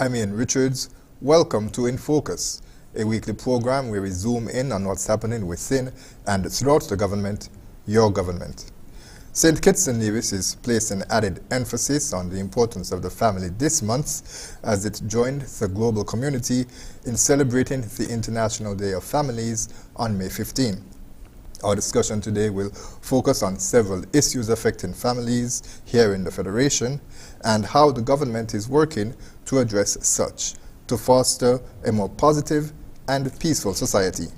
I'm Ian Richards. Welcome to InFocus, a weekly program where we zoom in on what's happening within and throughout the government, your government. St. Kitts and Nevis is placing added emphasis on the importance of the family this month as it joined the global community in celebrating the International Day of Families on May 15. Our discussion today will focus on several issues affecting families here in the Federation and how the government is working to address such to foster a more positive and peaceful society.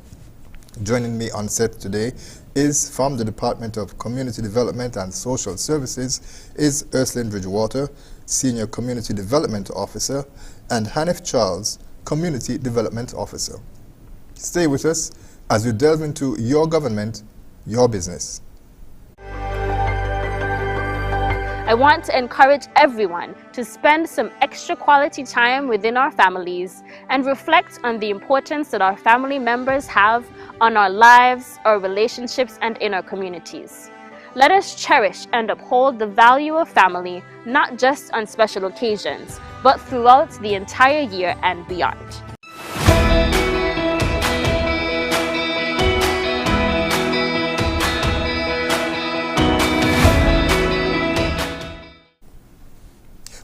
Joining me on set today is from the Department of Community Development and Social Services is Erslyn Bridgewater, Senior Community Development Officer, and Haniff Charles, Community Development Officer. Stay with us as we delve into your government, your business. I want to encourage everyone to spend some extra quality time within our families and reflect on the importance that our family members have on our lives, our relationships, and in our communities. Let us cherish and uphold the value of family, not just on special occasions, but throughout the entire year and beyond.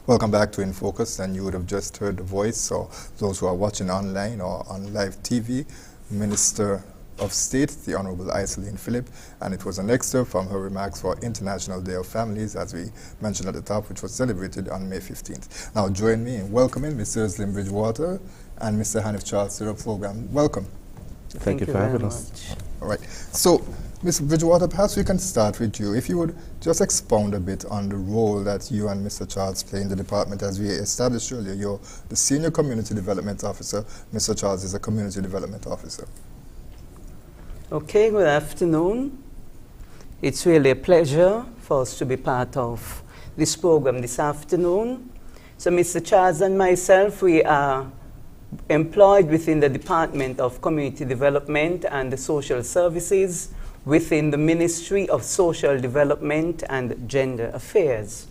Welcome back to InFocus, and you would have just heard the voice, or those who are watching online or on live TV, Minister of State, the Honorable Erslyn Phillip, and it was an excerpt from her remarks for International Day of Families, as we mentioned at the top, which was celebrated on May 15th. Now join me in welcoming Mr. Erslyn Bridgewater and Mr. Haniff Charles to the program. Welcome. Thank you for having us. All right. So, Ms. Bridgewater, perhaps we can start with you. If you would just expound a bit on the role that you and Mr. Charles play in the department. As we established earlier, you're the Senior Community Development Officer. Mr. Charles is a Community Development Officer. Okay, good afternoon. It's really a pleasure for us to be part of this program this afternoon. So Mr. Charles and myself, we are employed within the Department of Community Development and the Social Services within the Ministry of Social Development and Gender Affairs.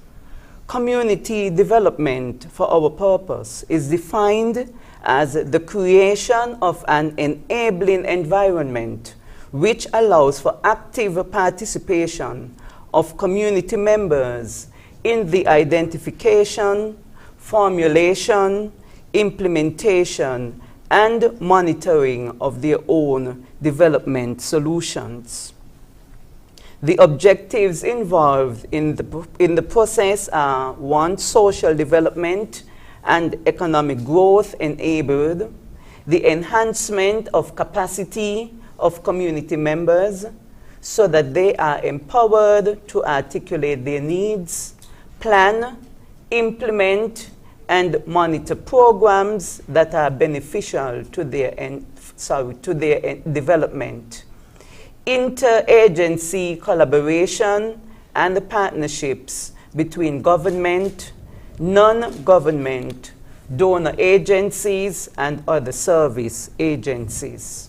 Community development for our purpose is defined as the creation of an enabling environment which allows for active participation of community members in the identification, formulation, implementation, and monitoring of their own development solutions. The objectives involved in the process are: 1, social development and economic growth enabled, the enhancement of capacity of community members so that they are empowered to articulate their needs, plan, implement, and monitor programs that are beneficial to their development. Interagency collaboration and partnerships between government, non-government, donor agencies, and other service agencies.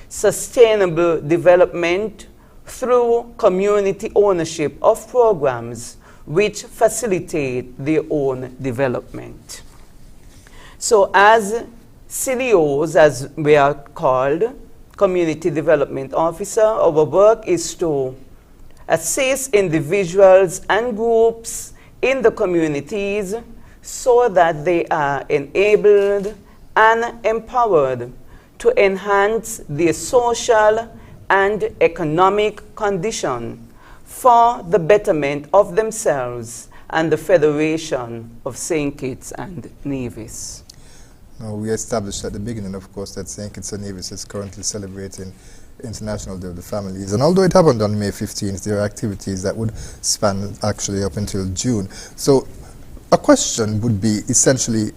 Sustainable development through community ownership of programs which facilitate their own development. So as CDOs, as we are called, Community Development Officer, our work is to assist individuals and groups in the communities so that they are enabled and empowered to enhance their social and economic condition for the betterment of themselves and the Federation of St. Kitts and Nevis. Now, we established at the beginning, of course, that St. Kitts and Nevis is currently celebrating International Day of the Families. And although it happened on May 15th, there are activities that would span actually up until June. So a question would be essentially,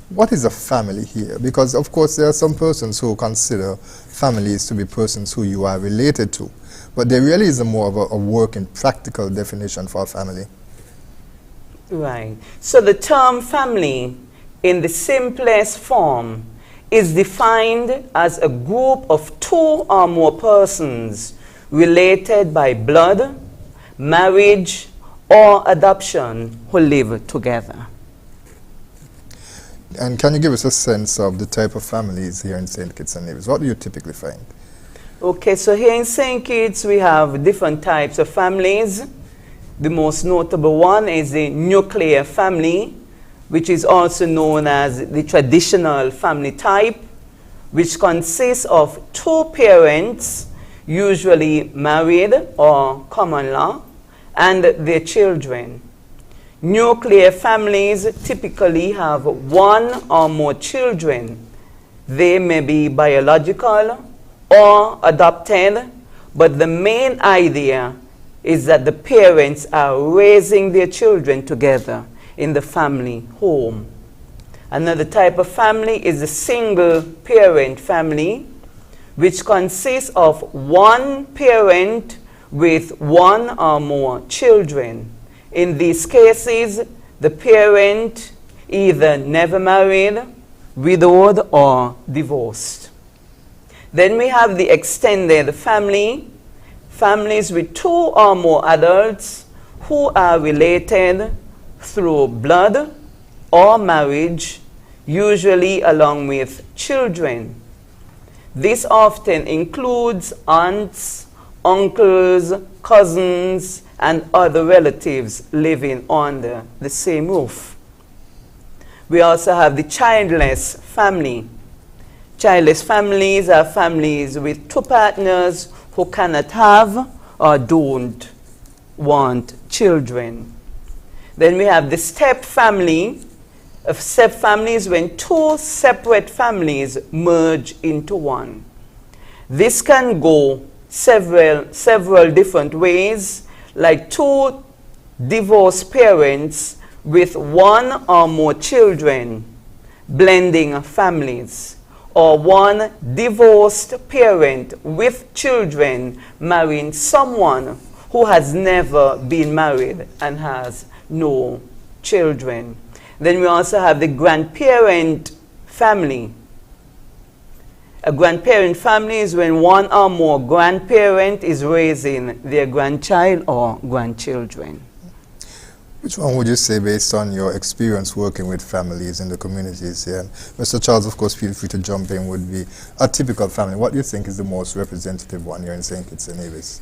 what is a family here? Because, of course, there are some persons who consider families to be persons who you are related to. But there really is more of a working, practical definition for a family. Right. So the term family, in the simplest form, is defined as a group of 2 or more persons related by blood, marriage, or adoption who live together. And can you give us a sense of the type of families here in St. Kitts and Nevis? What do you typically find? Okay, so here in St. Kitts we have different types of families. The most notable one is the nuclear family, which is also known as the traditional family type, which consists of two parents, usually married or common law, and their children. Nuclear families typically have one or more children. They may be biological or adopted, but the main idea is that the parents are raising their children together in the family home. Another type of family is the single parent family, which consists of one parent with one or more children. In these cases, the parent either never married, widowed, or divorced. Then we have the extended family, families with two or more adults who are related through blood or marriage, usually along with children. This often includes aunts, uncles, cousins, and other relatives living under the same roof. We also have the childless family. Childless families are families with two partners who cannot have or don't want children. Then we have the step family. Of step families when two separate families merge into one. This can go several different ways, like two divorced parents with one or more children blending families, or one divorced parent with children marrying someone who has never been married and has no children. Then we also have the grandparent family. A grandparent family is when one or more grandparent is raising their grandchild or grandchildren. Which one would you say, based on your experience working with families in the communities here? Mr. Charles, of course, feel free to jump in, would be a typical family. What do you think is the most representative one here in St. Kitts and Nevis?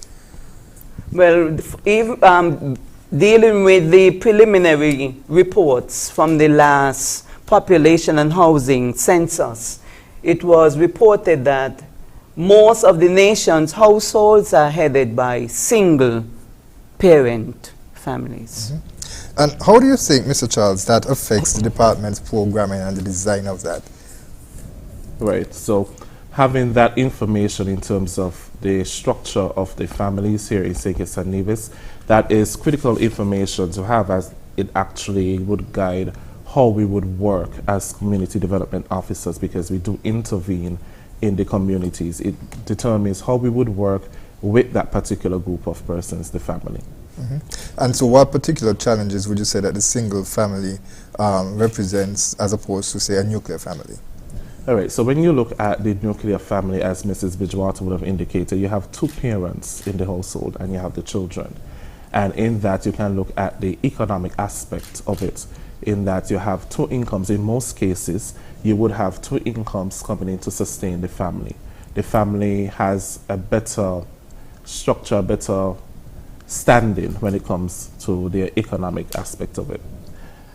Well, dealing with the preliminary reports from the last population and housing census, it was reported that most of the nation's households are headed by single parent families. Mm-hmm. And how do you think, Mr. Charles, that affects the department's programming and the design of that? Right, so having that information in terms of the structure of the families here in St. Kitts and Nevis, that is critical information to have, as it actually would guide how we would work as community development officers, because we do intervene in the communities. It determines how we would work with that particular group of persons, the family. Mm-hmm. And so what particular challenges would you say that the single family represents as opposed to, say, a nuclear family? All right, so when you look at the nuclear family, as Mrs. Bridgewater would have indicated, you have two parents in the household and you have the children. And in that, you can look at the economic aspect of it, in that you have two incomes. In most cases, you would have two incomes coming in to sustain the family. The family has a better structure, a better standing when it comes to the economic aspect of it,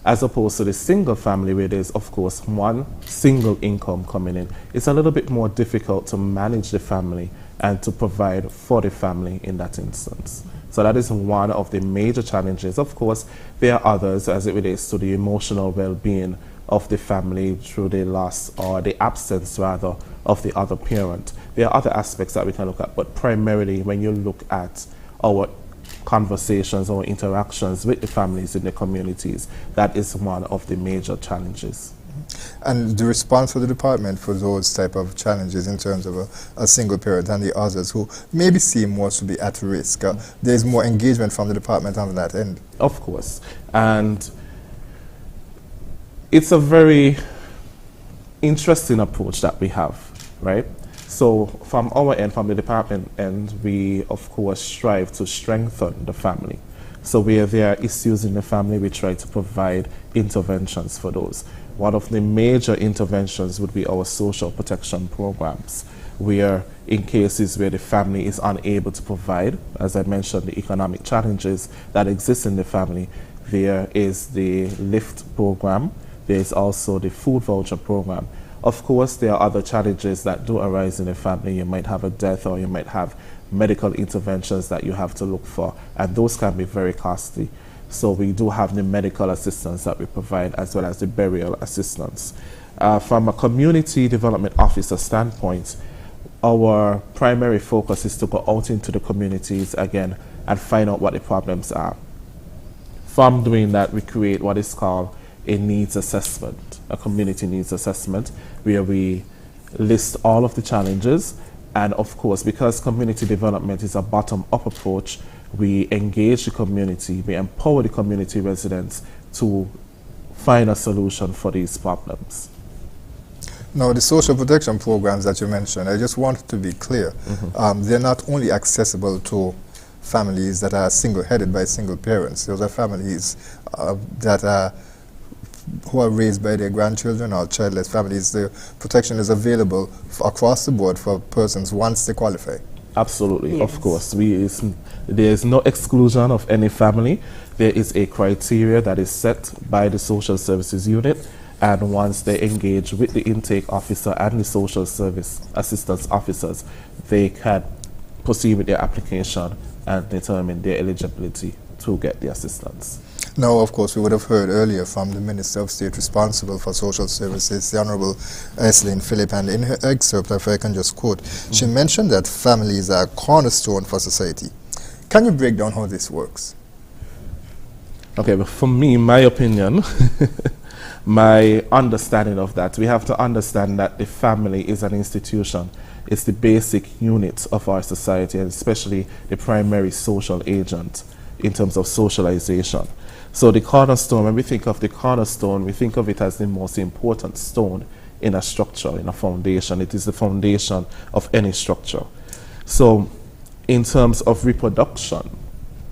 as opposed to the single family, where there's, of course, one single income coming in. It's a little bit more difficult to manage the family and to provide for the family in that instance. So that is one of the major challenges. Of course, there are others as it relates to the emotional well-being of the family through the loss or the absence, rather, of the other parent. There are other aspects that we can look at, but primarily when you look at our conversations or interactions with the families in the communities, that is one of the major challenges. And the response of the department for those type of challenges in terms of a single parent and the others who maybe seem more to be at risk, there's more engagement from the department on that end? Of course. And it's a very interesting approach that we have, right? So from our end, from the department end, we of course strive to strengthen the family. So where there are issues in the family, we try to provide interventions for those. one of the major interventions would be our social protection programs, where in cases where the family is unable to provide, as I mentioned, the economic challenges that exist in the family, there is the LIFT program. There is also the food voucher program. Of course, there are other challenges that do arise in the family. You might have a death, or you might have medical interventions that you have to look for, and those can be very costly. So we do have the medical assistance that we provide, as well as the burial assistance. From a community development officer standpoint, our primary focus is to go out into the communities again and find out what the problems are. From doing that, we create what is called a needs assessment, a community needs assessment, where we list all of the challenges. And of course, because community development is a bottom-up approach, we engage the community, we empower the community residents to find a solution for these problems. Now, the social protection programs that you mentioned, I just want to be clear. They're not only accessible to families that are single-headed by single parents. Those are families who are raised by their grandchildren or childless families. The protection is available across the board for persons once they qualify. Absolutely, yes. Of course. There is no exclusion of any family. There is a criteria that is set by the social services unit, and once they engage with the intake officer and the social service assistance officers, they can proceed with their application and determine their eligibility to get the assistance. Now, of course, we would have heard earlier from the Minister of State responsible for social services, the Honorable Erslyn Phillip, and in her excerpt, if I can just quote, she mentioned that families are a cornerstone for society. Can you break down how this works? Okay, but for me, my opinion, my understanding of that, we have to understand that the family is an institution. It's the basic unit of our society, and especially the primary social agent in terms of socialization. So the cornerstone, when we think of the cornerstone, we think of it as the most important stone in a structure, in a foundation. It is the foundation of any structure. So in terms of reproduction,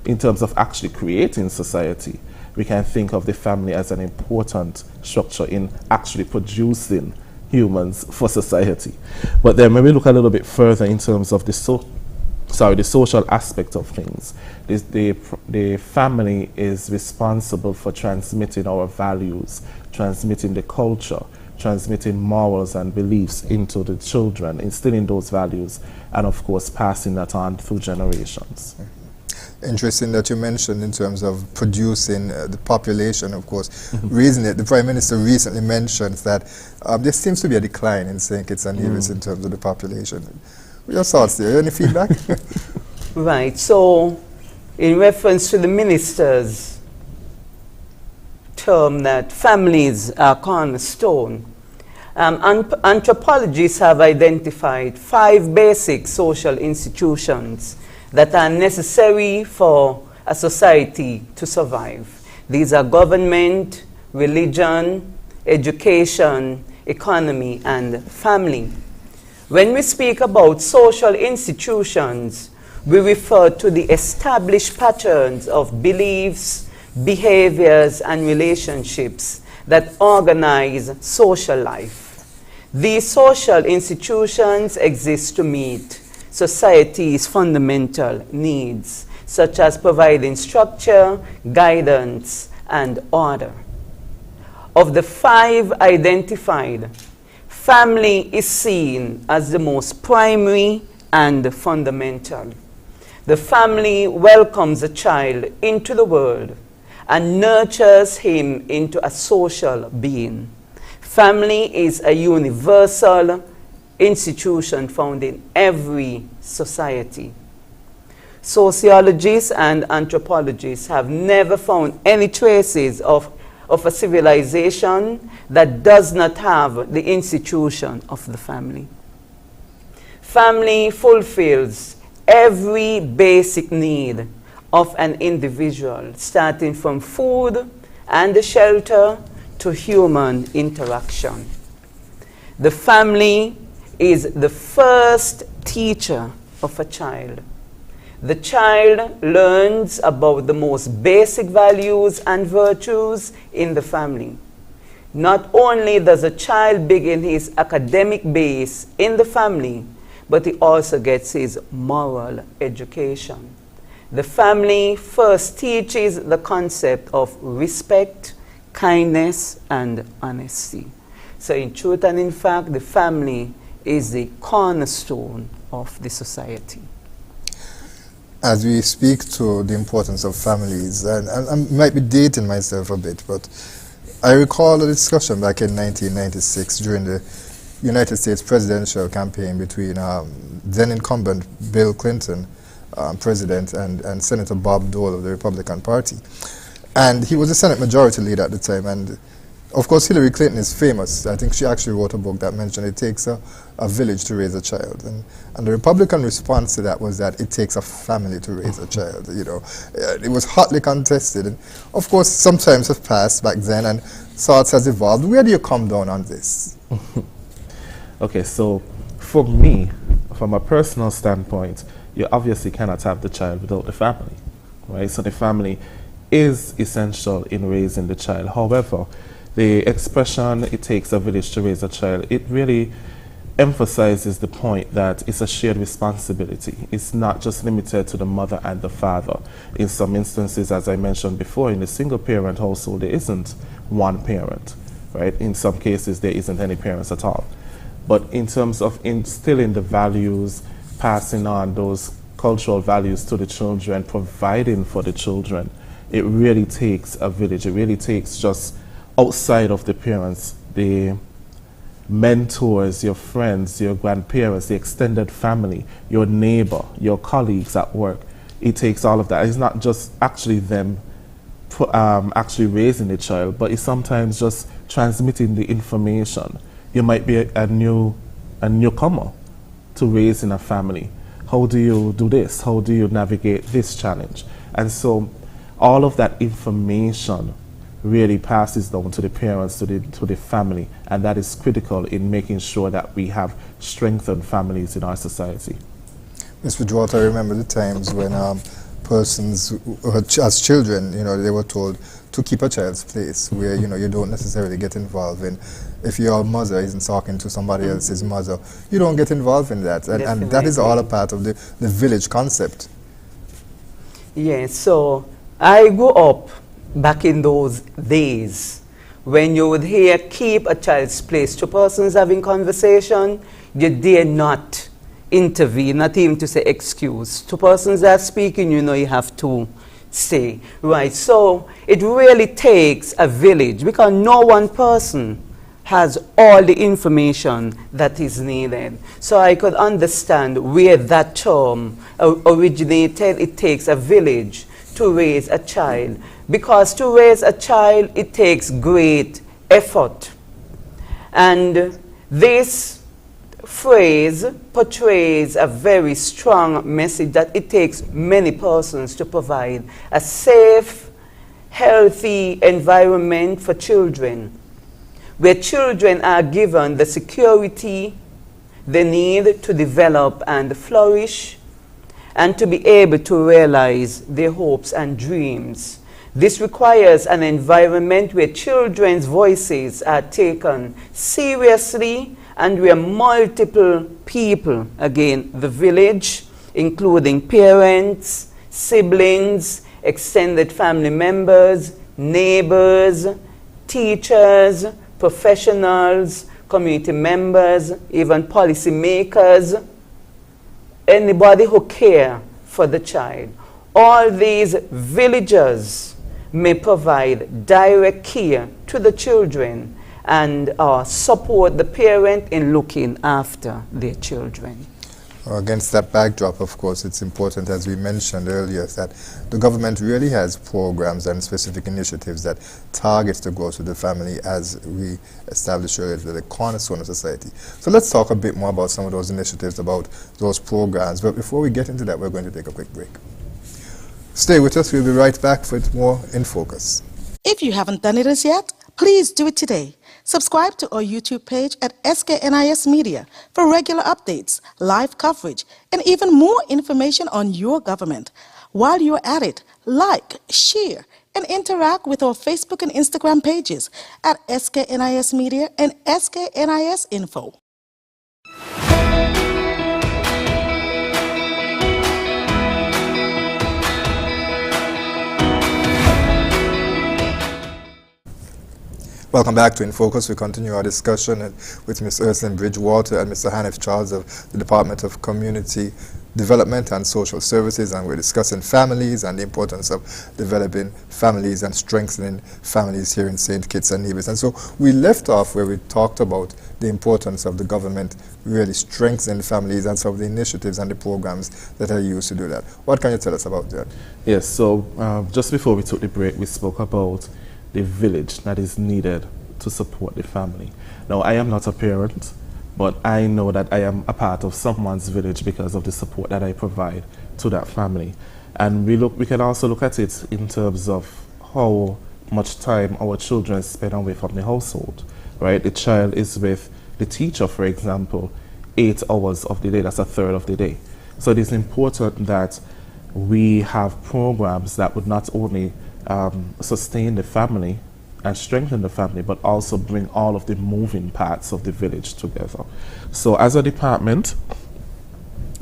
in terms of actually creating society, we can think of the family as an important structure in actually producing humans for society. But then when we look a little bit further in terms of the social aspect of things, the family is responsible for transmitting our values, transmitting the culture, transmitting morals and beliefs into the children, instilling those values, and of course passing that on through generations. Interesting that you mentioned in terms of producing the population, of course. The Prime Minister recently mentioned that there seems to be a decline in St. Kitts and Nevis in terms of the population. Your thoughts there? Any feedback? Right. So, in reference to the minister's term that families are cornerstone, anthropologists have identified 5 basic social institutions that are necessary for a society to survive. These are government, religion, education, economy, and family. When we speak about social institutions, we refer to the established patterns of beliefs, behaviors, and relationships that organize social life. These social institutions exist to meet society's fundamental needs, such as providing structure, guidance, and order. Of the 5 identified, family is seen as the most primary and fundamental. The family welcomes a child into the world and nurtures him into a social being. Family is a universal institution found in every society. Sociologists and anthropologists have never found any traces of a civilization that does not have the institution of the family. Family fulfills every basic need of an individual, starting from food and shelter to human interaction. The family is the first teacher of a child. The child learns about the most basic values and virtues in the family. Not only does a child begin his academic base in the family, but he also gets his moral education. The family first teaches the concept of respect, kindness, and honesty. So in truth and in fact, the family is the cornerstone of the society. As we speak to the importance of families, and I might be dating myself a bit, but I recall a discussion back in 1996 during the United States presidential campaign between then incumbent Bill Clinton, president, and Senator Bob Dole of the Republican Party. And he was the Senate Majority Leader at the time, and of course Hillary Clinton is famous. I think she actually wrote a book that mentioned it takes a village to raise a child, and the Republican response to that was that it takes a family to raise a child. You know, it was hotly contested, and of course some times have passed back then and thoughts has evolved. Where do you come down on this? Okay, so for me, from a personal standpoint, you obviously cannot have the child without the family, right? So the family is essential in raising the child. However, the expression, it takes a village to raise a child, it really emphasizes the point that it's a shared responsibility. It's not just limited to the mother and the father. In some instances, as I mentioned before, in a single parent household, there isn't one parent, right? In some cases, there isn't any parents at all. But in terms of instilling the values, passing on those cultural values to the children, providing for the children, it really takes a village. It really takes just outside of the parents, the mentors, your friends, your grandparents, the extended family, your neighbor, your colleagues at work. It takes all of that. It's not just actually them actually raising the child, but it's sometimes just transmitting the information. You might be a newcomer to raising a family. How do you do this? How do you navigate this challenge? And so all of that information really passes down to the parents, to the family, and that is critical in making sure that we have strengthened families in our society. Ms. Bridgewater, I remember the times when persons, as children, you know, they were told to keep a child's place, where, you know, you don't necessarily get involved in. If your mother isn't talking to somebody else's mother, you don't get involved in that. And that is all a part of the village concept. Yes, so I grew up back in those days when you would hear keep a child's place. Two persons having conversation, you dare not intervene, not even to say excuse. Two persons are speaking, you know you have to stay. Right, so it really takes a village because no one person has all the information that is needed. So I could understand where that term originated. It takes a village to raise a child, because to raise a child, it takes great effort. And this phrase portrays a very strong message that it takes many persons to provide a safe, healthy environment for children, where children are given the security they need to develop and flourish, and to be able to realize their hopes and dreams. This requires an environment where children's voices are taken seriously and where multiple people, again, the village, including parents, siblings, extended family members, neighbors, teachers, professionals, community members, even policymakers, anybody who care for the child. All these villagers may provide direct care to the children and support the parent in looking after their children. Against that backdrop, of course, it's important, as we mentioned earlier, that the government really has programs and specific initiatives that targets the growth of the family, as we established earlier, the cornerstone of society. So let's talk a bit more about some of those initiatives, about those programs. But before we get into that, we're going to take a quick break. Stay with us. We'll be right back with more In Focus. If you haven't done it as yet, please do it today. Subscribe to our YouTube page at SKNIS Media for regular updates, live coverage, and even more information on your government. While you're at it, like, share, and interact with our Facebook and Instagram pages at SKNIS Media and SKNIS Info. Welcome back to InFocus. We continue our discussion with Ms. Erslyn Bridgewater and Mr. Haniff Charles of the Department of Community Development and Social Services, and we're discussing families and the importance of developing families and strengthening families here in St. Kitts and Nevis. And so we left off where we talked about the importance of the government really strengthening families and some of the initiatives and the programs that are used to do that. What can you tell us about that? Yes, so just before we took the break, we spoke about the village that is needed to support the family. Now, I am not a parent, but I know that I am a part of someone's village because of the support that I provide to that family. And we can also look at it in terms of how much time our children spend away from the household, right? The child is with the teacher, for example, 8 hours of the day. That's a third of the day. So it is important that we have programs that would not only sustain the family and strengthen the family, but also bring all of the moving parts of the village together. So as a department,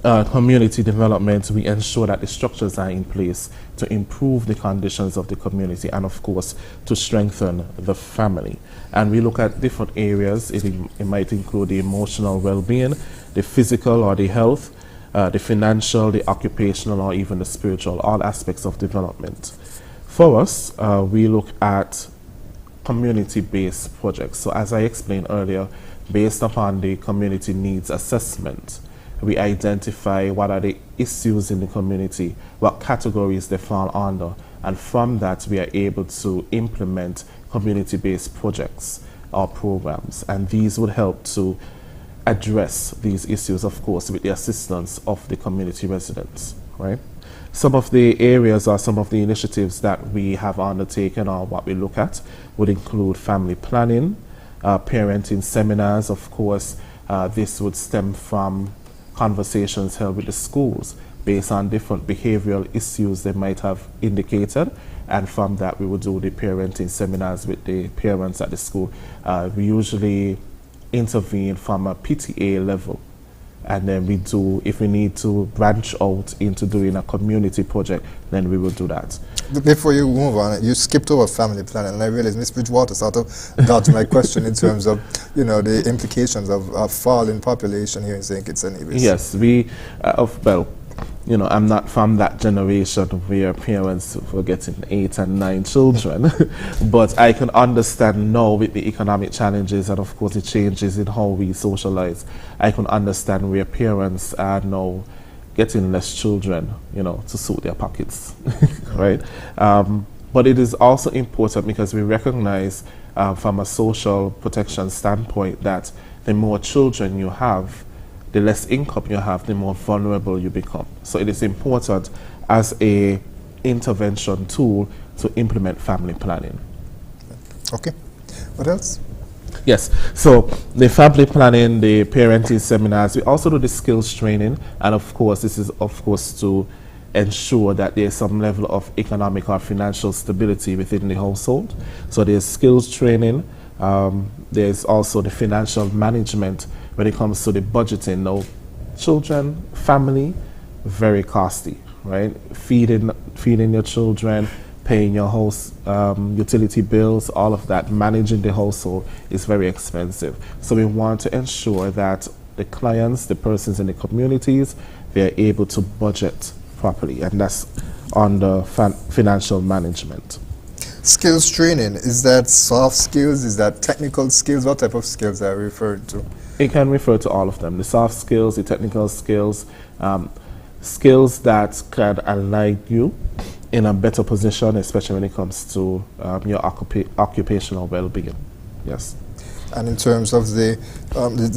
community development, we ensure that the structures are in place to improve the conditions of the community and, of course, to strengthen the family. And we look at different areas. It might include the emotional well-being, the physical or the health, the financial, the occupational, or even the spiritual, all aspects of development. For us, we look at community-based projects. So as I explained earlier, based upon the community needs assessment, we identify what are the issues in the community, what categories they fall under, and from that we are able to implement community-based projects or programs. And these would help to address these issues, of course, with the assistance of the community residents, right? Some of the areas or some of the initiatives that we have undertaken or what we look at would include family planning, parenting seminars. Of course, this would stem from conversations held with the schools based on different behavioral issues they might have indicated, and from that we would do the parenting seminars with the parents at the school. We usually intervene from a PTA level, and then we do, if we need to branch out into doing a community project, then we will do that. Before you move on, you skipped over family planning, and I realized Ms. Bridgewater sort of dodged my question in terms of, you know, the implications of fall in population here in St. Kitts and Nevis. Yes, well, you know, I'm not from that generation where parents were getting 8 and 9 children, but I can understand now with the economic challenges and of course the changes in how we socialize. I can understand where parents are now getting less children, you know, to suit their pockets, right? But it is also important because we recognize from a social protection standpoint that the more children you have, the less income you have, the more vulnerable you become. So it is important as a intervention tool to implement family planning. Okay. What else? Yes. So the family planning, the parenting seminars, we also do the skills training, and of course this is of course to ensure that there's some level of economic or financial stability within the household. So there's skills training, there's also the financial management when it comes to the budgeting. Now, children, family, very costly, right? Feeding your children, paying your house utility bills, all of that, managing the household is very expensive. So we want to ensure that the clients, the persons in the communities, they're able to budget properly, and that's on the financial management. Skills training, is that soft skills? Is that technical skills? What type of skills are you referring to? It can refer to all of them, the soft skills, the technical skills, skills that can align you in a better position, especially when it comes to your occupational well-being. Yes. And in terms of the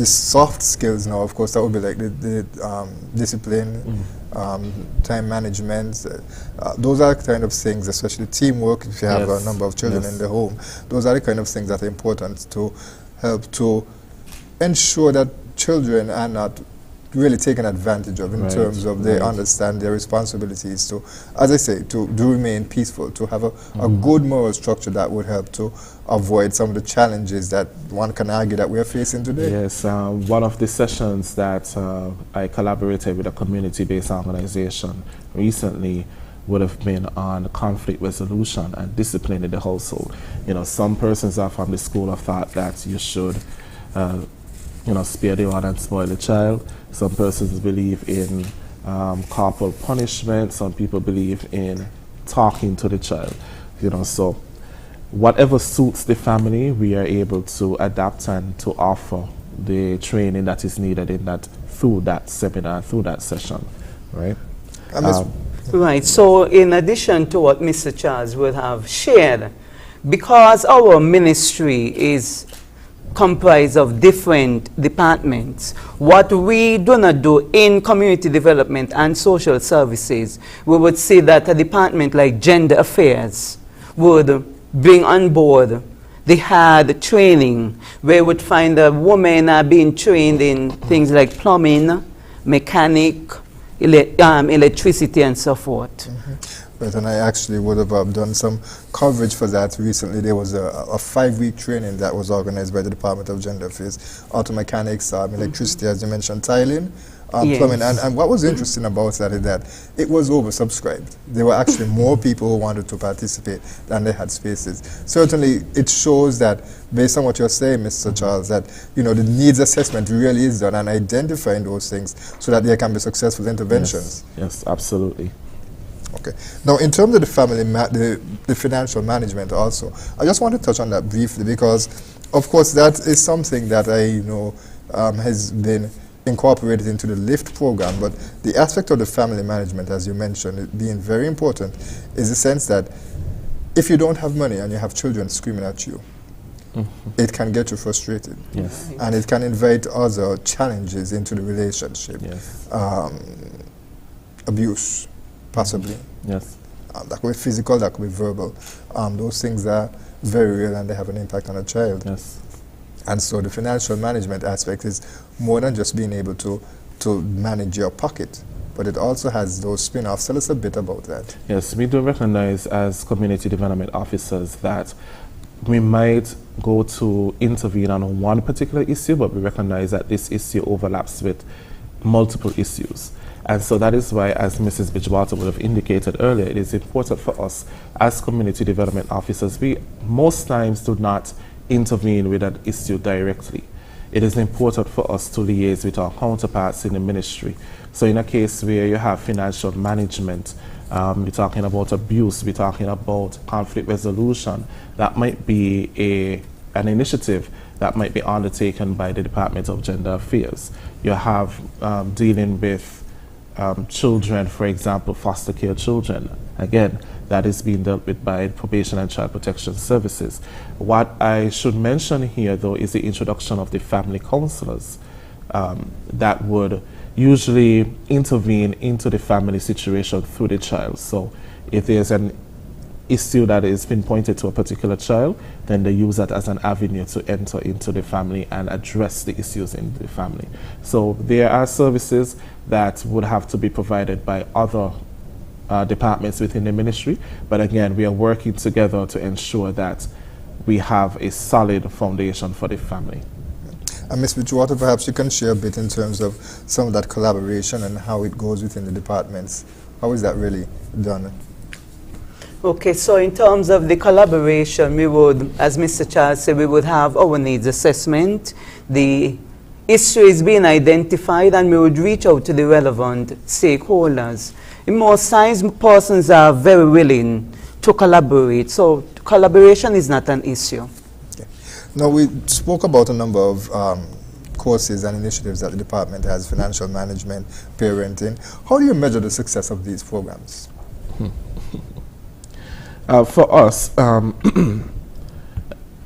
soft skills now, of course, that would be like the discipline, time management. Those are the kind of things, especially teamwork, if you have a number of children in the home. Those are the kind of things that are important to help to ensure that children are not really taken advantage of in terms of they understand their responsibilities to, as I say, to remain peaceful, to have a good moral structure that would help to avoid some of the challenges that one can argue that we are facing today. Yes, one of the sessions that I collaborated with a community-based organization recently would have been on conflict resolution and discipline in the household. You know, some persons are from the school of thought that you should spare the rod and spoil the child. Some persons believe in corporal punishment. Some people believe in talking to the child. You know, so whatever suits the family, we are able to adapt and to offer the training that is needed in that through that seminar, through that session, right? Right. So, in addition to what Mr. Charles would have shared, because our ministry is comprised of different departments, what we do not do in community development and social services, we would see that a department like gender affairs would bring on board the hard training, where we would find a woman being trained in things like plumbing, mechanic, electricity, and so forth. Right, and I actually would have done some coverage for that recently. There was a 5-week training that was organized by the Department of Gender Affairs, auto mechanics, electricity, as you mentioned, tiling, plumbing. And what was interesting about that is that it was oversubscribed. There were actually more people who wanted to participate than they had spaces. Certainly, it shows that, based on what you're saying, Mr. Charles, that the needs assessment really is done and identifying those things so that there can be successful interventions. Yes, absolutely. Okay. Now, in terms of the family, the financial management also, I just want to touch on that briefly because, of course, that is something that I know has been incorporated into the LIFT program, but the aspect of the family management, as you mentioned, it being very important, is the sense that if you don't have money and you have children screaming at you, it can get you frustrated. Yes. And it can invite other challenges into the relationship. Yes. Abuse, possibly. Yes. That could be physical, that could be verbal. Those things are very real and they have an impact on a child. Yes. And so the financial management aspect is more than just being able to manage your pocket, but it also has those spin-offs. Tell us a bit about that. Yes, we do recognize as community development officers that we might go to intervene on one particular issue, but we recognize that this issue overlaps with multiple issues. And so that is why, as Mrs. Bridgewater would have indicated earlier, it is important for us as community development officers. We most times do not intervene with an issue directly. It is important for us to liaise with our counterparts in the ministry. So in a case where you have financial management, we're talking about abuse, we're talking about conflict resolution, that might be an initiative that might be undertaken by the Department of Gender Affairs. You have dealing with children, for example, foster care children. Again, that is being dealt with by Probation and Child Protection Services. What I should mention here, though, is the introduction of the family counselors that would usually intervene into the family situation through the child. So if there's an issue that is pinpointed to a particular child, then they use that as an avenue to enter into the family and address the issues in the family. So there are services that would have to be provided by other departments within the ministry, but again, we are working together to ensure that we have a solid foundation for the family. And Ms. Bridgewater, perhaps you can share a bit in terms of some of that collaboration and how it goes within the departments. How is that really done? Okay, so in terms of the collaboration, we would, as Mr. Charles said, we would have our needs assessment. The issue is being identified and we would reach out to the relevant stakeholders. In most times, persons are very willing to collaborate, so collaboration is not an issue. Okay. Now, we spoke about a number of courses and initiatives that the department has, financial management, parenting. How do you measure the success of these programs? For us,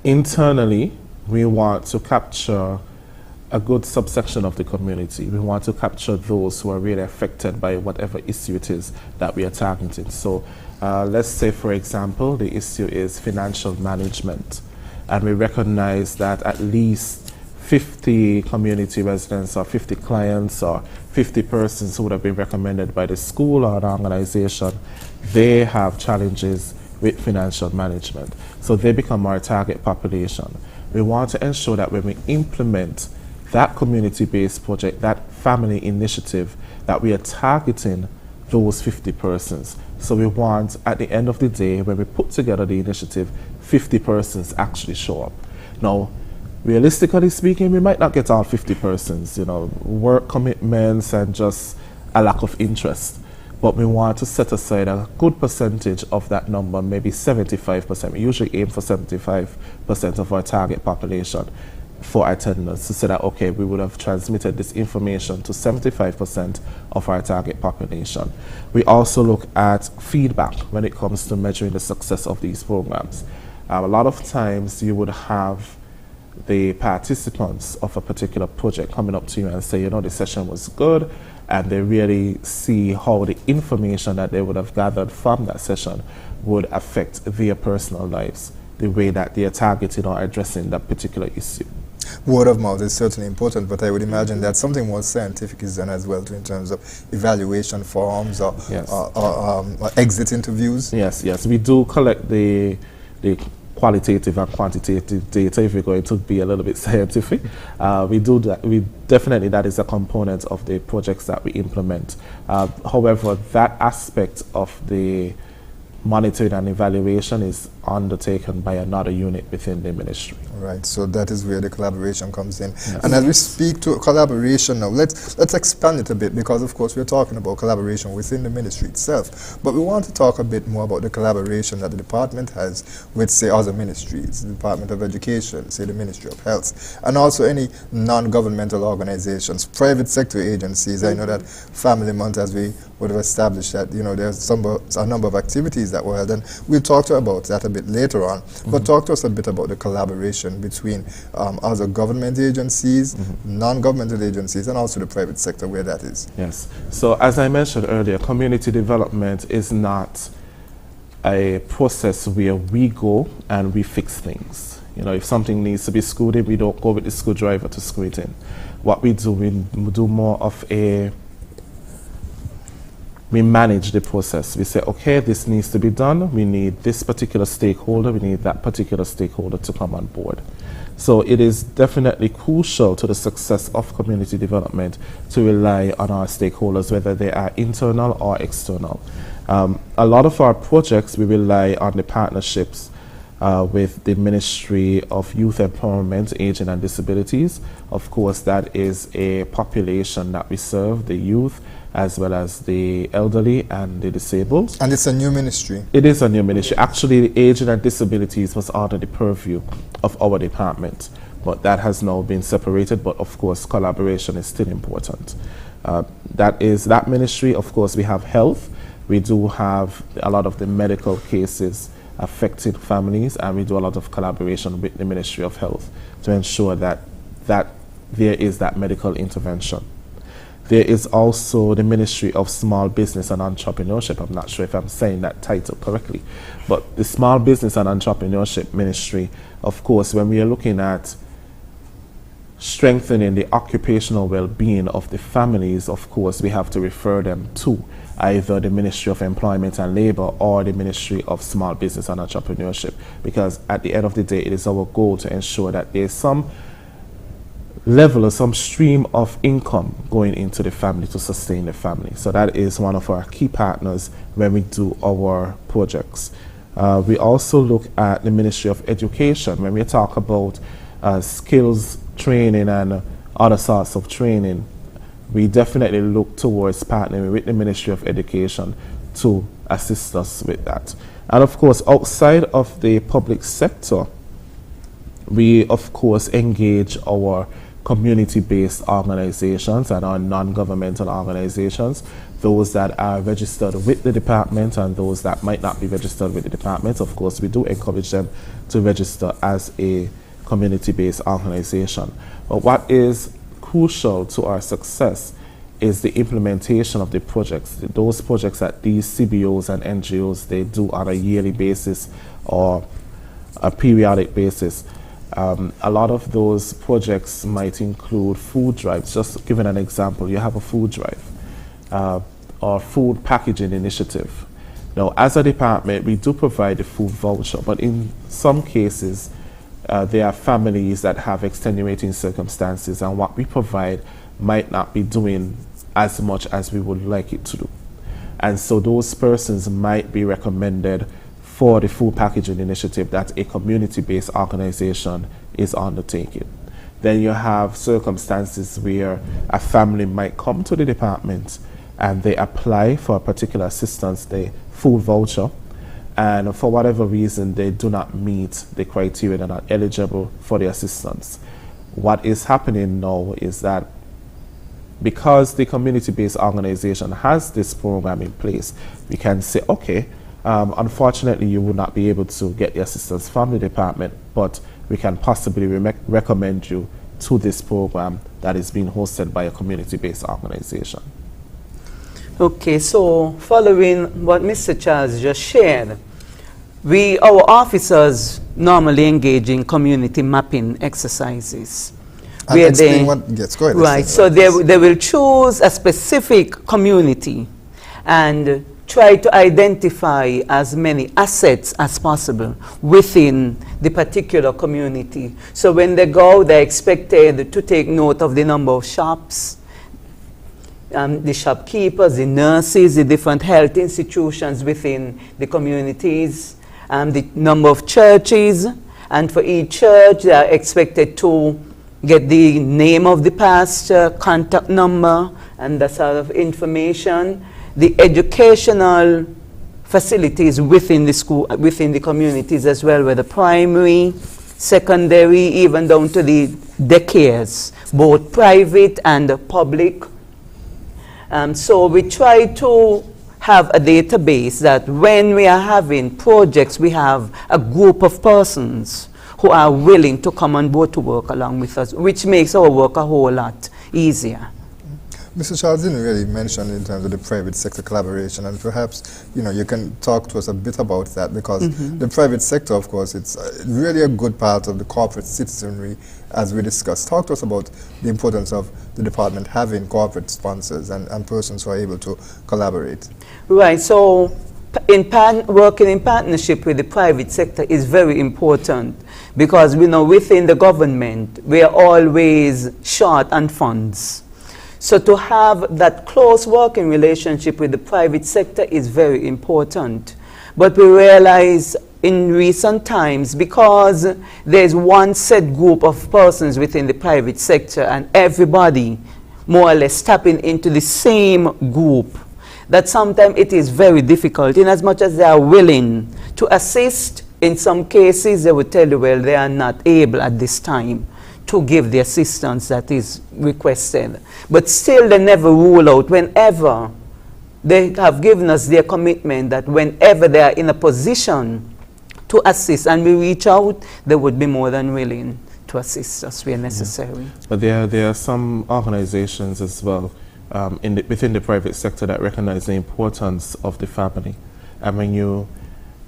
internally, we want to capture a good subsection of the community. We want to capture those who are really affected by whatever issue it is that we are targeting. So let's say, for example, the issue is financial management. And we recognize that at least 50 community residents or 50 clients or 50 persons who would have been recommended by the school or an organization, they have challenges with financial management. So they become our target population. We want to ensure that when we implement that community-based project, that family initiative, that we are targeting those 50 persons. So we want, at the end of the day, when we put together the initiative, 50 persons actually show up. Now, realistically speaking, we might not get all 50 persons, work commitments and just a lack of interest. But we want to set aside a good percentage of that number, maybe 75%. We usually aim for 75% of our target population for attendance, to say that, okay, we would have transmitted this information to 75% of our target population. We also look at feedback when it comes to measuring the success of these programs. A lot of times you would have the participants of a particular project coming up to you and say, the session was good, and they really see how the information that they would have gathered from that session would affect their personal lives, the way that they are targeting or addressing that particular issue. Word of mouth is certainly important, but I would imagine that something more scientific is done as well too, in terms of evaluation forms or, yes. or exit interviews. Yes. We do collect the qualitative and quantitative data, if we're going to be a little bit scientific. We do that. Definitely that is a component of the projects that we implement. However, that aspect of the monitoring and evaluation is undertaken by another unit within the ministry. Right, so that is where the collaboration comes in. Yes. And as we speak to collaboration now, let's expand it a bit, because of course we're talking about collaboration within the ministry itself, but we want to talk a bit more about the collaboration that the department has with, say, other ministries, the Department of Education, say the Ministry of Health, and also any non-governmental organizations, private sector agencies. I know that Family Month, as we would have established, that there's a number of activities that were held, and we'll talk about that a bit later on. But talk to us a bit about the collaboration between other government agencies, non-governmental agencies, and also the private sector, where that is. Yes. So as I mentioned earlier, community development is not a process where we go and we fix things. If something needs to be screwed in, we don't go with the screwdriver to screw it in. What we do, we do more of we manage the process. We say, okay, this needs to be done. We need this particular stakeholder. We need that particular stakeholder to come on board. So it is definitely crucial to the success of community development to rely on our stakeholders, whether they are internal or external. A lot of our projects, we rely on the partnerships with the Ministry of Youth Empowerment, Aging and Disabilities. Of course, that is a population that we serve, the youth, as well as the elderly and the disabled. And it's a new ministry? It is a new ministry. Actually, the Aging and Disabilities was under the purview of our department, but that has now been separated, but of course collaboration is still important. That is that ministry. Of course, we have health. We do have a lot of the medical cases affecting families, and we do a lot of collaboration with the Ministry of Health to ensure that there is that medical intervention. There is also the Ministry of Small Business and Entrepreneurship. I'm not sure if I'm saying that title correctly, but the Small Business and Entrepreneurship Ministry, of course, when we are looking at strengthening the occupational well-being of the families, of course, we have to refer them to either the Ministry of Employment and Labor or the Ministry of Small Business and Entrepreneurship, because at the end of the day, it is our goal to ensure that there's some level or some stream of income going into the family to sustain the family. So that is one of our key partners when we do our projects. We also look at the Ministry of Education when we talk about skills training and other sorts of training. We definitely look towards partnering with the Ministry of Education to assist us with that. And of course, outside of the public sector, we of course engage our community-based organizations and our non-governmental organizations, those that are registered with the department and those that might not be registered with the department. Of course, we do encourage them to register as a community-based organization. But what is crucial to our success is the implementation of the projects, those projects that these CBOs and NGOs, they do on a yearly basis or a periodic basis. A lot of those projects might include food drives. Just giving an example, you have a food drive or food packaging initiative. Now, as a department, we do provide a food voucher, but in some cases, there are families that have extenuating circumstances, and what we provide might not be doing as much as we would like it to do. And so those persons might be recommended for the food packaging initiative that a community-based organization is undertaking. Then you have circumstances where a family might come to the department and they apply for a particular assistance, the food voucher, and for whatever reason they do not meet the criteria, they're not eligible for the assistance. What is happening now is that because the community-based organization has this program in place, we can say, okay, unfortunately you will not be able to get the assistance from the department, but we can possibly recommend you to this program that is being hosted by a community-based organization. Okay, so following what Mr. Charles just shared, our officers normally engage in community mapping exercises. And explain what gets going. Right, so they will choose a specific community and try to identify as many assets as possible within the particular community. So when they go, they're expected to take note of the number of shops, the shopkeepers, the nurses, the different health institutions within the communities, the number of churches, and for each church they are expected to get the name of the pastor, contact number, and that sort of information. The educational facilities within the school, within the communities as well, whether primary, secondary, even down to the daycares, both private and public. So we try to have a database that when we are having projects, we have a group of persons who are willing to come on board to work along with us, which makes our work a whole lot easier. Mr. Charles didn't really mention in terms of the private sector collaboration, and perhaps you can talk to us a bit about that, because the private sector, of course, it's really a good part of the corporate citizenry, as we discussed. Talk to us about the importance of the department having corporate sponsors and persons who are able to collaborate. Right, so working in partnership with the private sector is very important, because we know within the government we are always short on funds. So to have that close working relationship with the private sector is very important. But we realize in recent times, because there's one set group of persons within the private sector and everybody more or less tapping into the same group, that sometimes it is very difficult. In as much as they are willing to assist, in some cases they will tell you, well, they are not able at this time to give the assistance that is requested. But still they never rule out. Whenever they have given us their commitment that whenever they are in a position to assist and we reach out, they would be more than willing to assist us where necessary. But there are some organizations as well within the private sector that recognize the importance of the family. And when you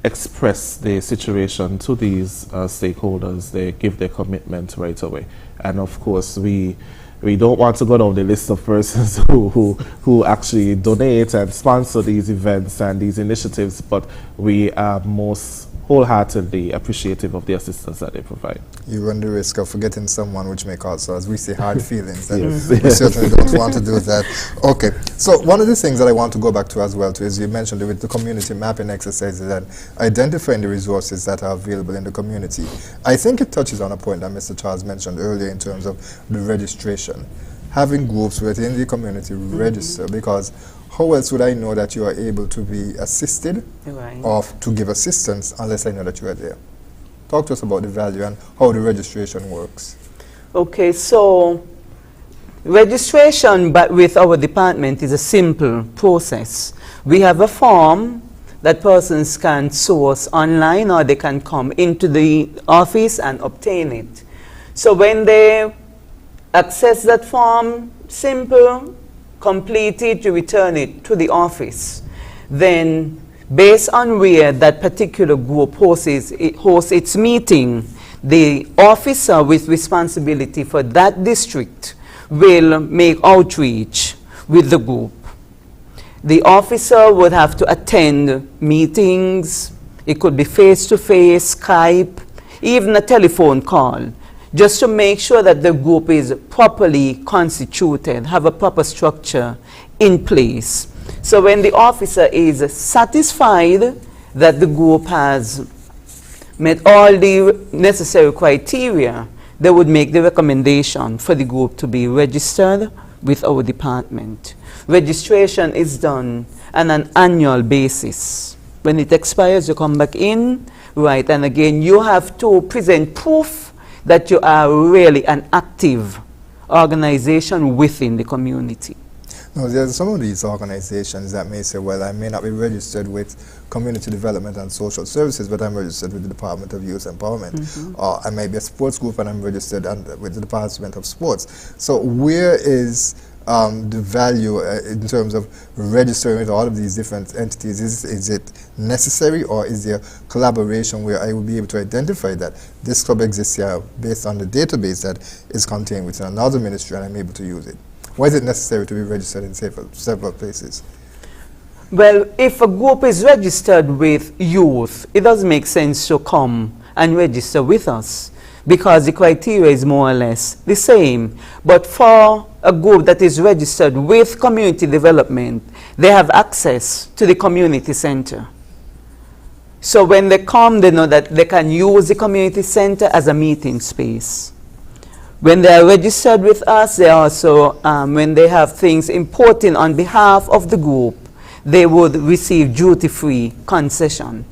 express the situation to these stakeholders, they give their commitment right away. And of course, we don't want to go down the list of persons who actually donate and sponsor these events and these initiatives, but we are most wholeheartedly appreciative of the assistance that they provide. You run the risk of forgetting someone, which may cause, as we say, hard feelings. And we certainly don't want to do that. Okay, so one of the things that I want to go back to as well, is you mentioned with the community mapping exercises and identifying the resources that are available in the community. I think it touches on a point that Mr. Charles mentioned earlier in terms of the registration. Having groups within the community register, because how else would I know that you are able to be assisted or to give assistance unless I know that you are there? Talk to us about the value and how the registration works. Okay, so registration with our department is a simple process. We have a form that persons can source online, or they can come into the office and obtain it. So when they access that form, simple, complete it, you return it to the office. Then, based on where that particular group hosts its meeting, the officer with responsibility for that district will make outreach with the group. The officer would have to attend meetings. It could be face-to-face, Skype, even a telephone call, just to make sure that the group is properly constituted, have a proper structure in place. So when the officer is satisfied that the group has met all the necessary criteria, they would make the recommendation for the group to be registered with our department. Registration is done on an annual basis. When it expires, you come back in, right, and again, you have to present proof that you are really an active organization within the community. Now, there's some of these organizations that may say, well, I may not be registered with Community Development and Social Services, but I'm registered with the Department of Youth Empowerment. Or I may be a sports group and I'm registered with the Department of Sports. So where is the value in terms of registering with all of these different entities? Is it necessary, or is there collaboration where I will be able to identify that this club exists here based on the database that is contained within another ministry and I'm able to use it? Why is it necessary to be registered in several places? Well, if a group is registered with youth, it doesn't make sense to come and register with us because the criteria is more or less the same. But for a group that is registered with community development, they have access to the community center. So when they come, they know that they can use the community center as a meeting space. When they are registered with us, they also, when they have things important on behalf of the group, they would receive duty-free concession.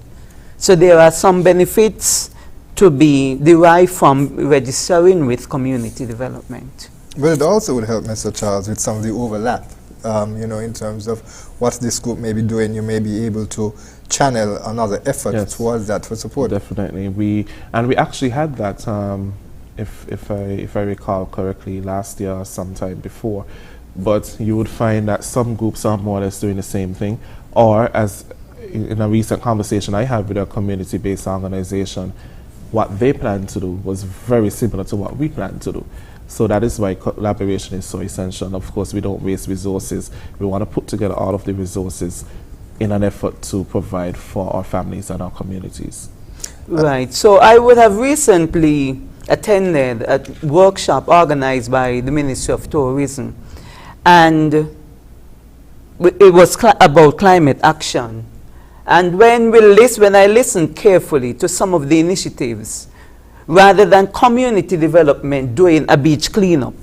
So there are some benefits to be derived from registering with community development. But it also would help, Mr. Charles, with some of the overlap, you know, in terms of what this group may be doing. You may be able to channel another effort towards that for support. Definitely. We actually had that, if I recall correctly, last year or sometime before. But you would find that some groups are more or less doing the same thing, or as in a recent conversation I had with a community-based organization, what they plan to do was very similar to what we plan to do. So that is why collaboration is so essential. Of course, we don't waste resources. We want to put together all of the resources in an effort to provide for our families and our communities. Right. So I would have recently attended a workshop organized by the Ministry of Tourism, and it was about climate action. And when I listened carefully to some of the initiatives, rather than community development doing a beach cleanup,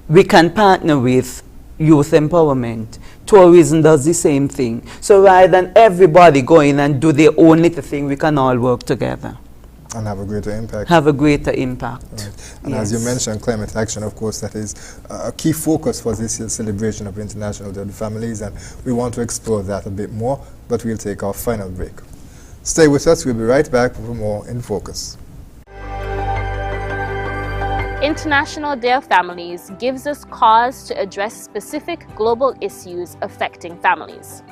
we can partner with youth empowerment. Tourism does the same thing. So rather than everybody going and do their own little thing, we can all work together. And have a greater impact. Have a greater impact. Right. And as you mentioned, climate action, of course, that is a key focus for this year's celebration of International Day of the Families, and we want to explore that a bit more, but we'll take our final break. Stay with us. We'll be right back for more In Focus. International Day of Families gives us cause to address specific global issues affecting families.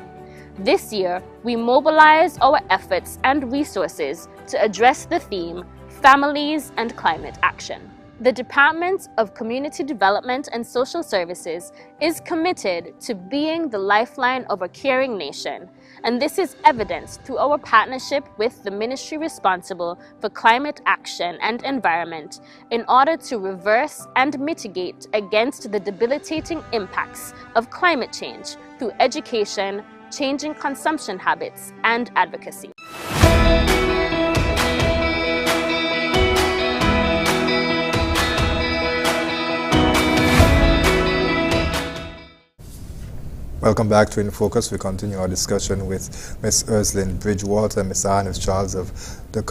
This year, we mobilize our efforts and resources to address the theme, Families and Climate Action. The Department of Community Development and Social Services is committed to being the lifeline of a caring nation, and this is evidenced through our partnership with the ministry responsible for climate action and environment in order to reverse and mitigate against the debilitating impacts of climate change through education, changing consumption habits, and advocacy. Welcome back to In Focus. We continue our discussion with Ms. Erslyn Bridgewater and Mr. Haniff Charles of the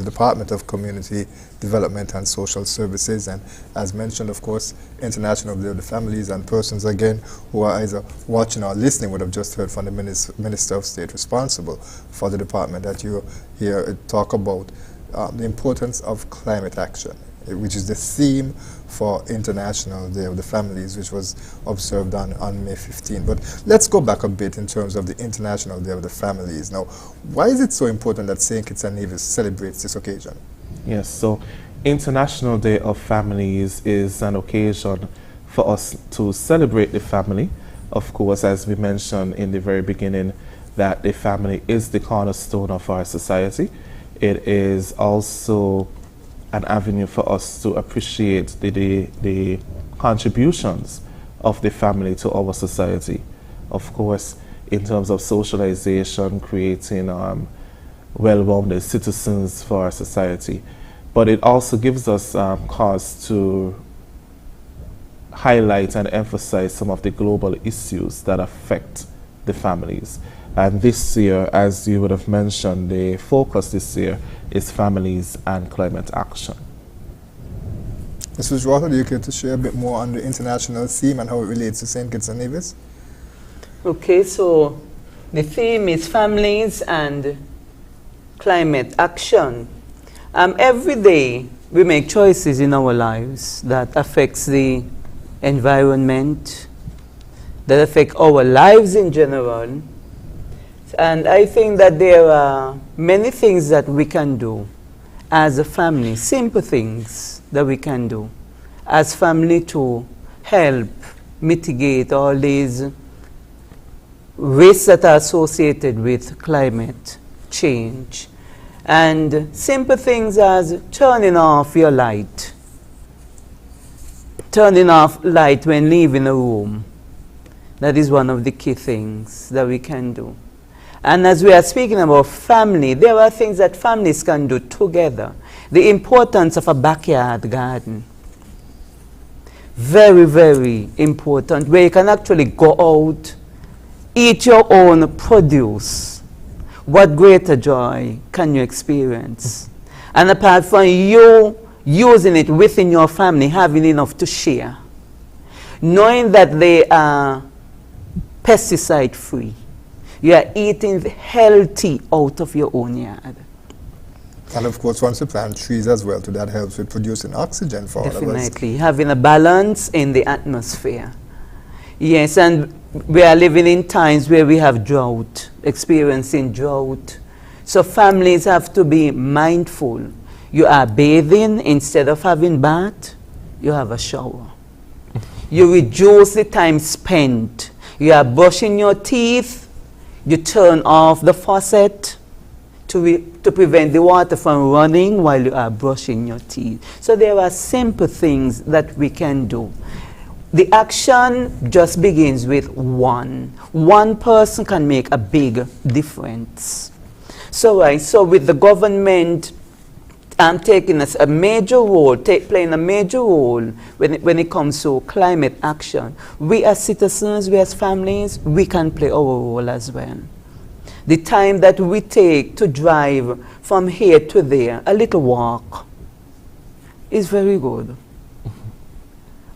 Department of Community Development and Social Services. And as mentioned, of course, International Day of the Families, and persons again who are either watching or listening would have just heard from the Minister of State responsible for the department that you hear talk about the importance of climate action, which is the theme for International Day of the Families, which was observed on May 15. But let's go back a bit in terms of the International Day of the Families. Now, why is it so important that St. Kitts and Nevis celebrates this occasion? Yes, so International Day of Families is an occasion for us to celebrate the family. Of course, as we mentioned in the very beginning, that the family is the cornerstone of our society. It is also an avenue for us to appreciate the contributions of the family to our society. Of course, in terms of socialization, creating well-rounded citizens for our society. But it also gives us cause to highlight and emphasize some of the global issues that affect the families. And this year, as you would have mentioned, the focus this year is families and climate action. Ms. Bridgewater, do you care to share a bit more on the international theme and how it relates to St. Kitts and Nevis? Okay, so the theme is families and climate action. Every day we make choices in our lives that affects the environment, that affect our lives in general. And I think that there are many things that we can do as a family, simple things that we can do as family to help mitigate all these risks that are associated with climate change. And simple things as turning off your light. Turning off light when leaving a room. That is one of the key things that we can do. And as we are speaking about family, there are things that families can do together. The importance of a backyard garden. Very, very important, where you can actually go out, eat your own produce. What greater joy can you experience? And apart from you using it within your family, having enough to share, knowing that they are pesticide free, you are eating healthy out of your own yard. And of course, once you plant trees as well, that helps with producing oxygen for all of us. Definitely, having a balance in the atmosphere. Yes, and we are living in times where we have drought, experiencing drought. So families have to be mindful. You are bathing, instead of having bath, you have a shower. You reduce the time spent. You are brushing your teeth, you turn off the faucet to prevent the water from running while you are brushing your teeth. So there are simple things that we can do. The action just begins with one. One person can make a big difference. So with the government taking us a major role, playing a major role when it comes to climate action, we as citizens, we as families, we can play our role as well. The time that we take to drive from here to there, a little walk, is very good.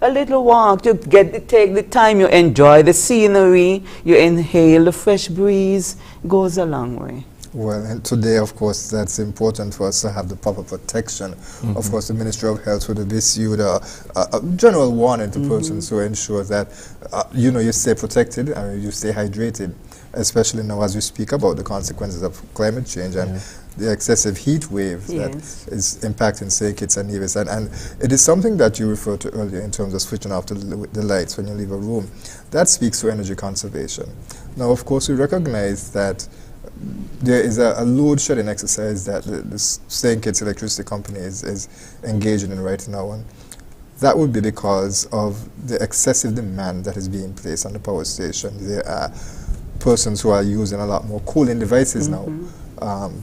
A little walk, you take the time, you enjoy the scenery, you inhale the fresh breeze, goes a long way. Well, and today, of course, that's important for us to have the proper protection. Of course, the Ministry of Health would have issued a general warning to persons to ensure that, you stay protected and you stay hydrated, especially now as we speak about the consequences of climate change and the excessive heat wave that is impacting, say, Kitts and Nevis. And it is something that you referred to earlier in terms of switching off the lights when you leave a room. That speaks to energy conservation. Now, of course, we recognize that there is a load shedding exercise that the St. Kitts Electricity Company is engaging in right now. And that would be because of the excessive demand that is being placed on the power station. There are persons who are using a lot more cooling devices now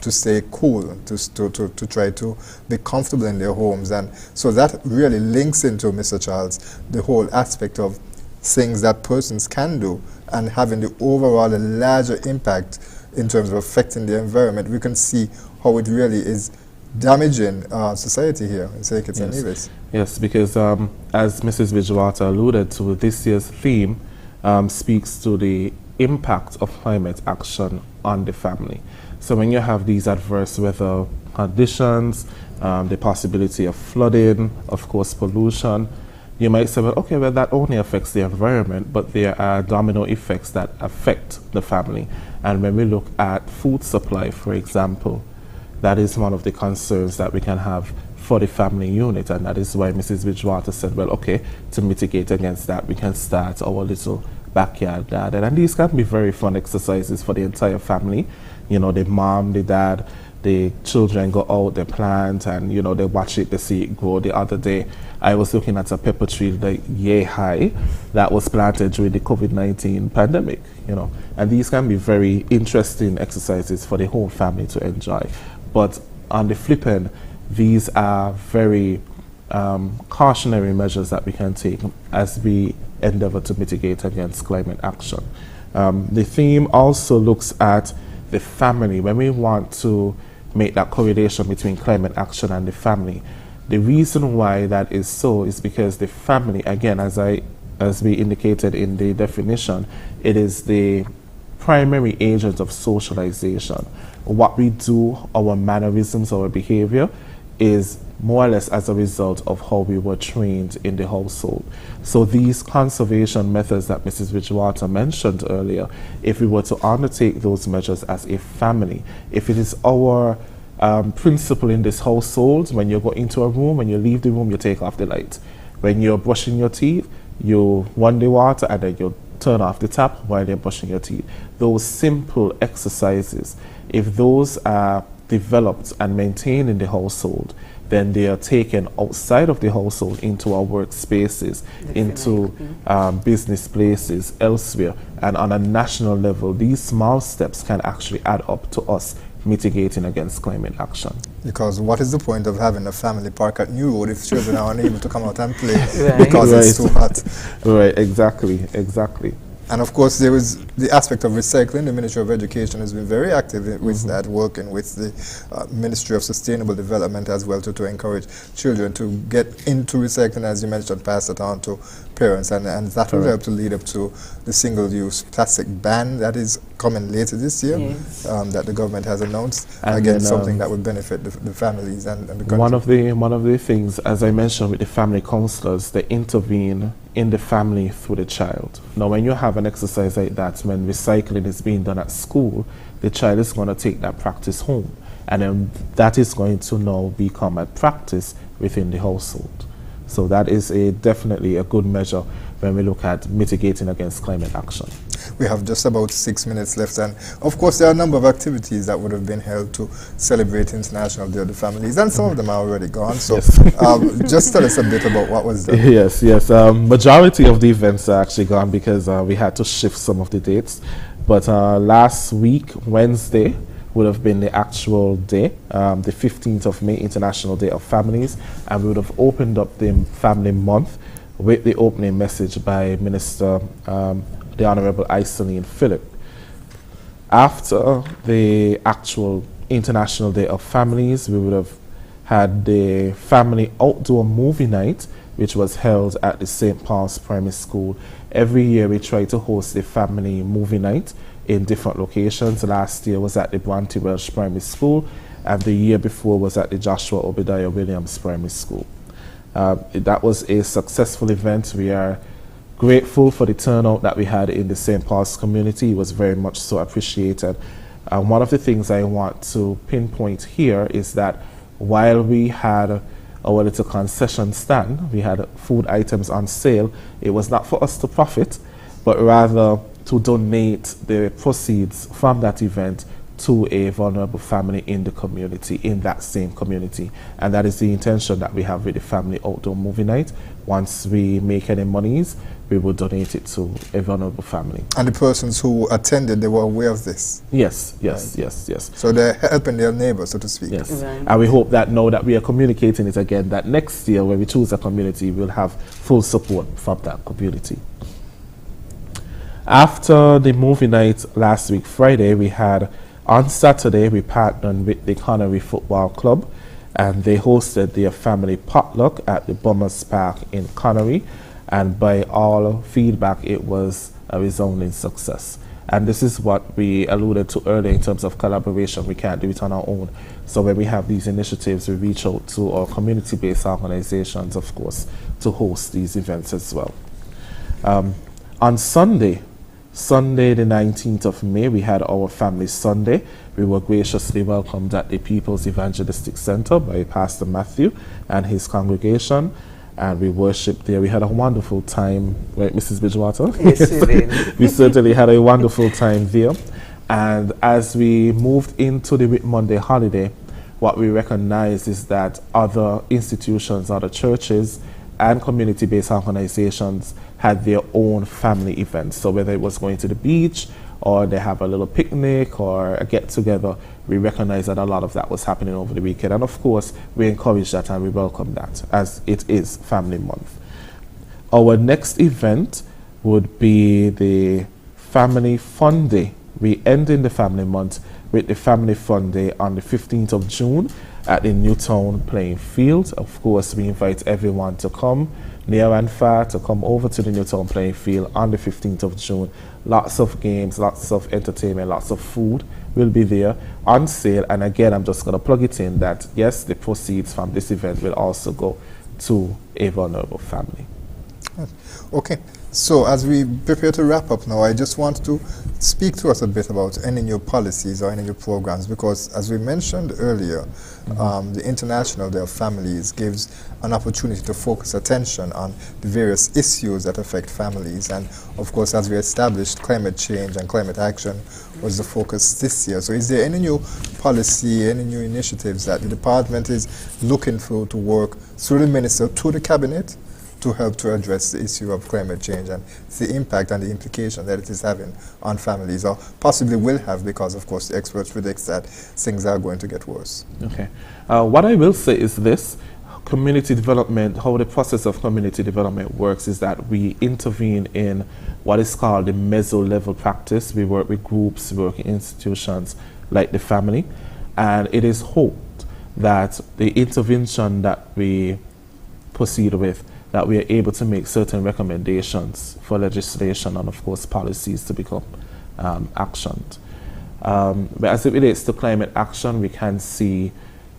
to stay cool, to try to be comfortable in their homes. And so that really links into, Mr. Charles, the whole aspect of things that persons can do and having the overall larger impact in terms of affecting the environment. We can see how it really is damaging society here in St. Kitts and Nevis. Yes, because as Mrs. Bridgewater alluded to, this year's theme speaks to the impact of climate action on the family. So when you have these adverse weather conditions, the possibility of flooding, of course pollution, you might say, well, okay, well, that only affects the environment, but there are domino effects that affect the family. And when we look at food supply, for example, that is one of the concerns that we can have for the family unit, and that is why Mrs. Bridgewater said, well, okay, to mitigate against that, we can start our little backyard garden. And these can be very fun exercises for the entire family. You know, the mom, the dad, the children go out, they plant, and, you know, they watch it, they see it grow. The other day, I was looking at a pepper tree, like yay high, that was planted during the COVID-19 pandemic, you know. And these can be very interesting exercises for the whole family to enjoy. But on the flip end, these are very cautionary measures that we can take as we endeavor to mitigate against climate action. The theme also looks at the family. When we want to make that correlation between climate action and the family, the reason why that is so is because the family, again, as we indicated in the definition, it is the primary agent of socialization. What we do, our mannerisms, our behavior, is more or less as a result of how we were trained in the household. So these conservation methods that Mrs. Bridgewater mentioned earlier, if we were to undertake those measures as a family, if it is our principle in this household, when you go into a room, when you leave the room, you take off the light. When you're brushing your teeth, you run the water and then you turn off the tap while you're brushing your teeth. Those simple exercises, if those are developed and maintained in the household, then they are taken outside of the household into our workspaces, into business places, elsewhere. And on a national level, these small steps can actually add up to us mitigating against climate action. Because what is the point of having a family park at New Road if children are unable to come out and play because it's too hot? Right, exactly. And of course, there is the aspect of recycling. The Ministry of Education has been very active with that, working with the Ministry of Sustainable Development as well to encourage children to get into recycling, as you mentioned, pass it on to parents, and that will help to lead up to the single-use plastic ban that is coming later this year, that the government has announced. And again, something that would benefit the families and the country. One of the things, as I mentioned, with the family counselors, they intervene in the family through the child. Now, when you have an exercise like that, when recycling is being done at school, the child is going to take that practice home, and then that is going to now become a practice within the household. So that is definitely a good measure when we look at mitigating against climate action. We have just about 6 minutes left, and of course there are a number of activities that would have been held to celebrate International Day of the Families, and some of them are already gone. So just tell us a bit about what was done. Yes. Majority of the events are actually gone because we had to shift some of the dates. But last week, Wednesday, would have been the actual day, the 15th of May, International Day of Families, and we would have opened up the Family Month with the opening message by Minister, the Honorable Erslyn Philip. After the actual International Day of Families, we would have had the Family Outdoor Movie Night, which was held at the St. Paul's Primary School. Every year we try to host a family movie night in different locations. Last year was at the Bronte Welsh Primary School, and the year before was at the Joshua Obadiah Williams Primary School. That was a successful event. We are grateful for the turnout that we had in the St. Paul's community. It was very much so appreciated. One of the things I want to pinpoint here is that while we had our little concession stand, we had food items on sale, it was not for us to profit, but rather to donate the proceeds from that event to a vulnerable family in the community, in that same community. And that is the intention that we have with the Family Outdoor Movie Night. Once we make any monies, we will donate it to a vulnerable family. And the persons who attended, they were aware of this? Yes. So they're helping their neighbors, so to speak? Yes. Right. And we hope that now that we are communicating it again, that next year when we choose a community, we'll have full support from that community. After the movie night last week, Friday, on Saturday, we partnered with the Connery Football Club, and they hosted their family potluck at the Bummers Park in Connery, and by all feedback, it was a resounding success. And this is what we alluded to earlier in terms of collaboration. We can't do it on our own. So when we have these initiatives, we reach out to our community-based organizations, of course, to host these events as well. On Sunday, Sunday, the 19th of May, we had our Family Sunday. We were graciously welcomed at the People's Evangelistic Center by Pastor Matthew and his congregation, and we worshipped there. We had a wonderful time, right, Mrs. Bridgewater? Yes, we did. We certainly had a wonderful time there. And as we moved into the Whit Monday holiday, what we recognized is that other institutions, other churches, and community-based organizations had their own family events. So whether it was going to the beach, or they have a little picnic or a get-together, we recognize that a lot of that was happening over the weekend. And of course, we encourage that and we welcome that, as it is Family Month. Our next event would be the Family Fun Day. We end in the Family Month with the Family Fun Day on the 15th of June at the Newtown playing field. Of course, we invite everyone to come, near and far, to come over to the Newtown playing field on the 15th of June. Lots of games, lots of entertainment, lots of food will be there on sale. And again, I'm just going to plug it in that, yes, the proceeds from this event will also go to a vulnerable family. Okay, so as we prepare to wrap up now, I just want to speak to us a bit about any new policies or any new programs, because as we mentioned earlier, the International Day of Families gives an opportunity to focus attention on the various issues that affect families. And of course, as we established, climate change and climate action was the focus this year. So is there any new policy, any new initiatives that the department is looking for to work through the minister to the cabinet to help to address the issue of climate change and the impact and the implication that it is having on families, or possibly will have, because of course the experts predict that things are going to get worse? Okay. What I will say is this: community development, how the process of community development works is that we intervene in what is called the meso-level practice. We work with groups, we work in institutions like the family, and it is hoped that the intervention that we proceed with, that we are able to make certain recommendations for legislation and of course policies to become actioned. But as it relates to climate action, we can see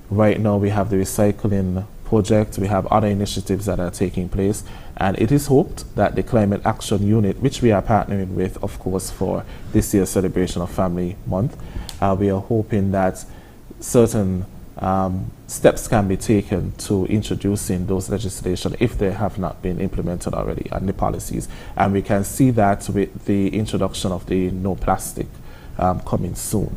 right now we have the recycling project, we have other initiatives that are taking place, and it is hoped that the Climate Action Unit, which we are partnering with, of course, for this year's celebration of Family Month, we are hoping that certain steps can be taken to introducing those legislation if they have not been implemented already, and the policies. And we can see that with the introduction of the no plastic coming soon.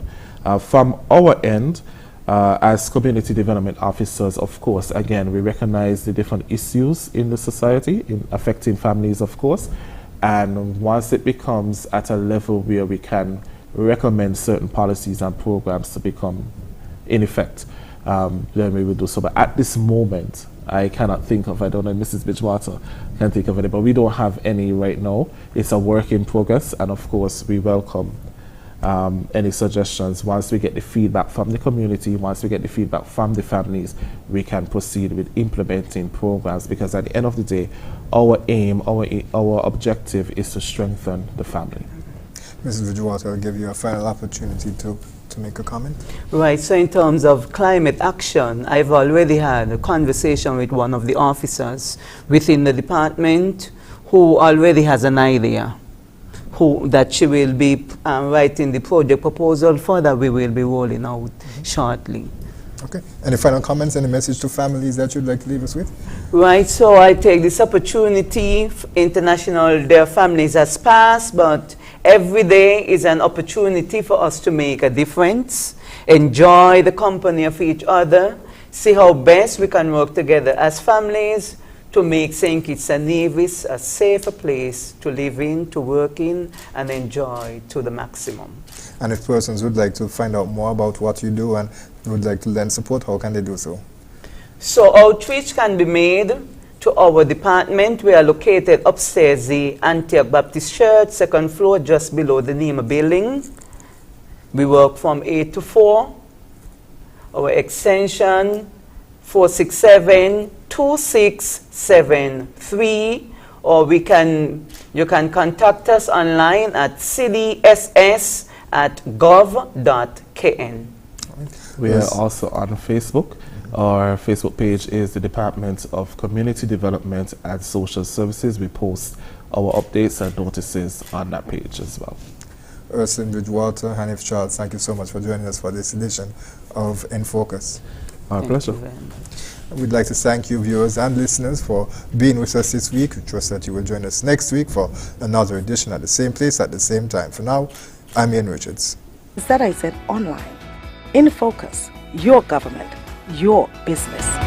From our end, as community development officers, of course, again, we recognize the different issues in the society affecting families, of course. And once it becomes at a level where we can recommend certain policies and programs to become in effect, then we will do so. But at this moment, I cannot think of, I don't know, Mrs. Bridgewater can think of any, but we don't have any right now. It's a work in progress, and of course, we welcome any suggestions. Once we get the feedback from the community, once we get the feedback from the families, we can proceed with implementing programs, because at the end of the day, our aim, our objective is to strengthen the family. Mrs. Bridgewater, I'll give you a final opportunity to make a comment. Right, so in terms of climate action, I've already had a conversation with one of the officers within the department who already has an idea that she will be writing the project proposal for, that we will be rolling out shortly. Okay. Any final comments, any message to families that you'd like to leave us with? Right, so I take this opportunity. International Day of Families has passed, but every day is an opportunity for us to make a difference, enjoy the company of each other, see how best we can work together as families to make St. Kitts and Nevis a safer place to live in, to work in, and enjoy to the maximum. And if persons would like to find out more about what you do and would like to lend support, how can they do so? So outreach can be made to our department. We are located upstairs the Antioch Baptist Church, second floor, just below the NEMA building. We work from 8 to 4. Our extension 467-2673, or you can contact us online at cdss@gov.kn. We are also on Facebook. Our Facebook page is the Department of Community Development and Social Services. We post our updates and notices on that page as well. Erslyn, Bridgewater, Haniff, Charles, thank you so much for joining us for this edition of InFocus. Our pleasure. We'd like to thank you, viewers and listeners, for being with us this week. We trust that you will join us next week for another edition at the same place at the same time. For now, I'm Ian Richards. That I said online. InFocus, your government, your business.